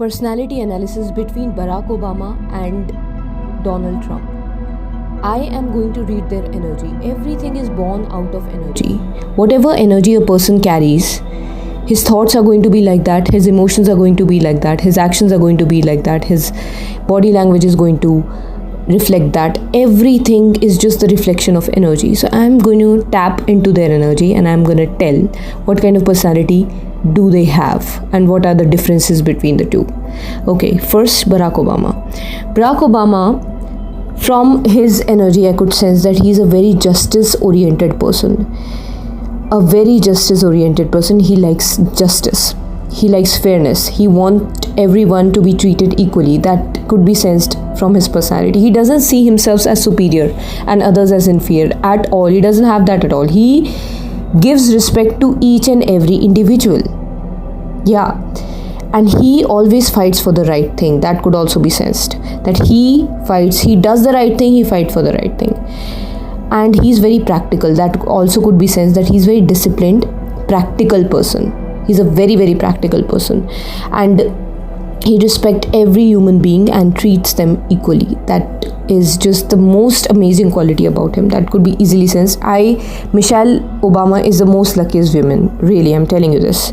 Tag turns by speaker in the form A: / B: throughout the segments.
A: Personality analysis between Barack Obama and Donald Trump. I am going to read their energy. Everything is born out of energy. Whatever energy a person carries, his thoughts are going to be like that, his emotions are going to be like that, his actions are going to be like that, his body language is going to reflect that. Everything is just the reflection of energy. So I'm going to tap into their energy and I'm going to tell what kind of personality do they have and what are the differences between the two. Okay, first Barack Obama. Barack Obama, from his energy I could sense that he's a very justice oriented person. A very justice oriented person. He likes justice. He likes fairness. He wants everyone to be treated equally. That could be sensed from his personality. He doesn't see himself as superior and others as inferior at all. He doesn't have that at all. He gives respect to each and every individual. Yeah. And he always fights for the right thing. That could also be sensed. That he fights, he does the right thing, he fights for the right thing. And he's very practical. That also could be sensed, that he's very disciplined, practical person. He's a very, very practical person. And he respects every human being and treats them equally. That is just the most amazing quality about him. That could be easily sensed. Michelle Obama is the most luckiest woman. Really, I'm telling you this.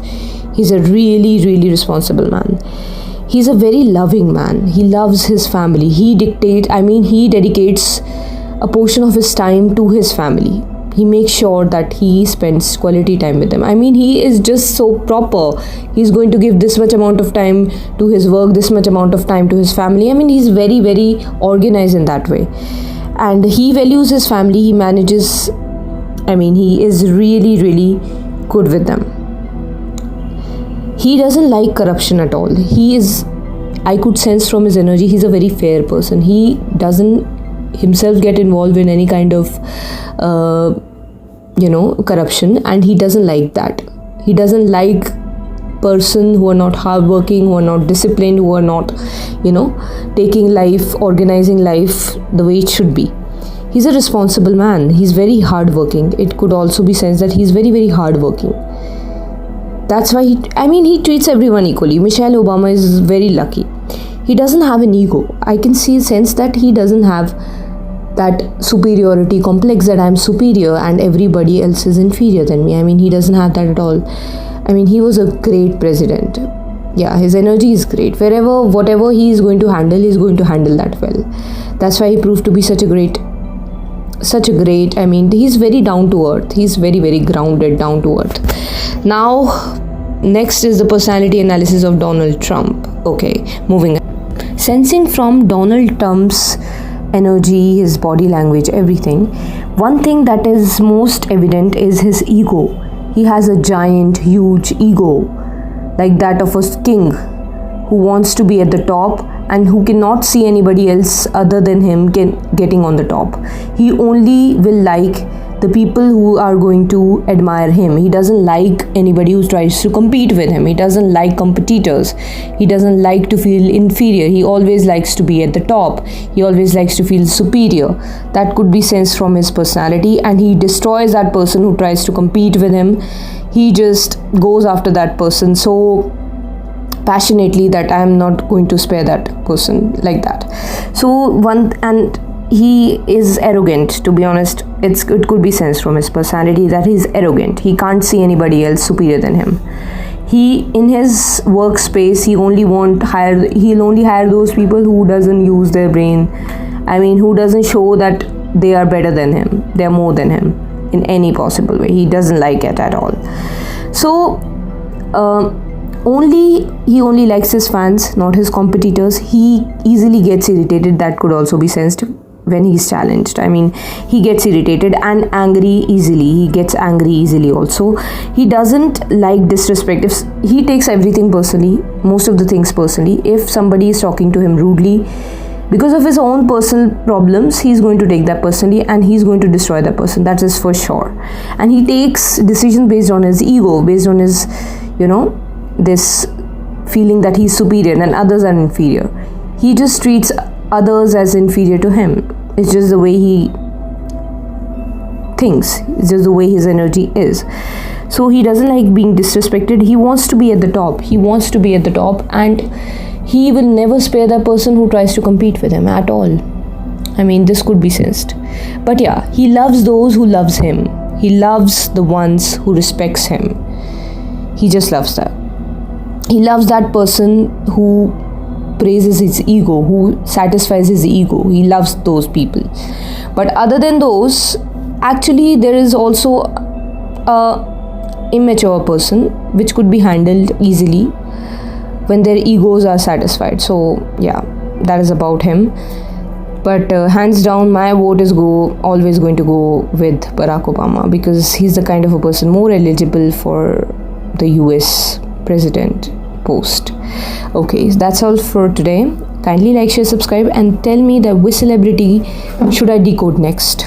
A: He's a really, really responsible man. He's a very loving man. He loves his family. He dedicates a portion of his time to his family. He makes sure that he spends quality time with them. He is just so proper. He's going to give this much amount of time to his work, this much amount of time to his family. He's very, very organized in that way. And he values his family. He manages, he is really, really good with them. He doesn't like corruption at all. I could sense from his energy, he's a very fair person. He doesn't himself get involved in any kind of corruption, and he doesn't like that. He doesn't like person who are not hardworking, who are not disciplined, who are not taking life, organizing life the way it should be. He's a responsible man. He's very hardworking. It could also be sensed that he's very, very hardworking. That's why he treats everyone equally. Michelle Obama is very lucky. He doesn't have an ego. I can sense that he doesn't have that superiority complex, that I'm superior and everybody else is inferior than me. He doesn't have that at all. He was a great president. Yeah, his energy is great. Whatever he is going to handle, he's going to handle that well. That's why he proved to be such a great, he's very down to earth. He's very, very grounded, down to earth. Now, next is the personality analysis of Donald Trump. Okay, moving on. Sensing from Donald Trump's energy, his body language, everything, one thing that is most evident is his ego. He has a giant, huge ego, like that of a king who wants to be at the top and who cannot see anybody else other than him getting on the top. He only will like the people who are going to admire him. He doesn't like anybody who tries to compete with him. He doesn't like competitors. He doesn't like to feel inferior. He always likes to be at the top. He always likes to feel superior. That could be sensed from his personality, and he destroys that person who tries to compete with him. He just goes after that person so passionately that I am not going to spare that person like that. He is arrogant, to be honest. It could be sensed from his personality that he's arrogant. He can't see anybody else superior than him. In his workspace, he'll only hire those people who doesn't use their brain. Who doesn't show that they are better than him, they're more than him in any possible way. He doesn't like it at all. So he only likes his fans, not his competitors. He easily gets irritated. That could also be sensed when he's challenged. He gets irritated and angry easily. He gets angry easily also. He doesn't like disrespect. He takes everything personally, most of the things personally. If somebody is talking to him rudely, because of his own personal problems, he's going to take that personally and he's going to destroy that person. That is for sure. And he takes decisions based on his ego, based on his, this feeling that he's superior and others are inferior. He just treats others as inferior to him. It's just the way he thinks. It's just the way his energy is. So he doesn't like being disrespected. He wants to be at the top. And he will never spare the person who tries to compete with him at all. I mean, this could be sensed. But yeah, he loves those who loves him. He loves the ones who respects him. He just loves that. He loves that person who praises his ego, who satisfies his ego. He loves those people. But other than those, actually there is also a immature person which could be handled easily when their egos are satisfied. So yeah, that is about him. But hands down, my vote is always going to go with Barack Obama, because he's the kind of a person more eligible for the US president post. Okay, so that's all for today. Kindly like, share, subscribe, and tell me that which celebrity should I decode next.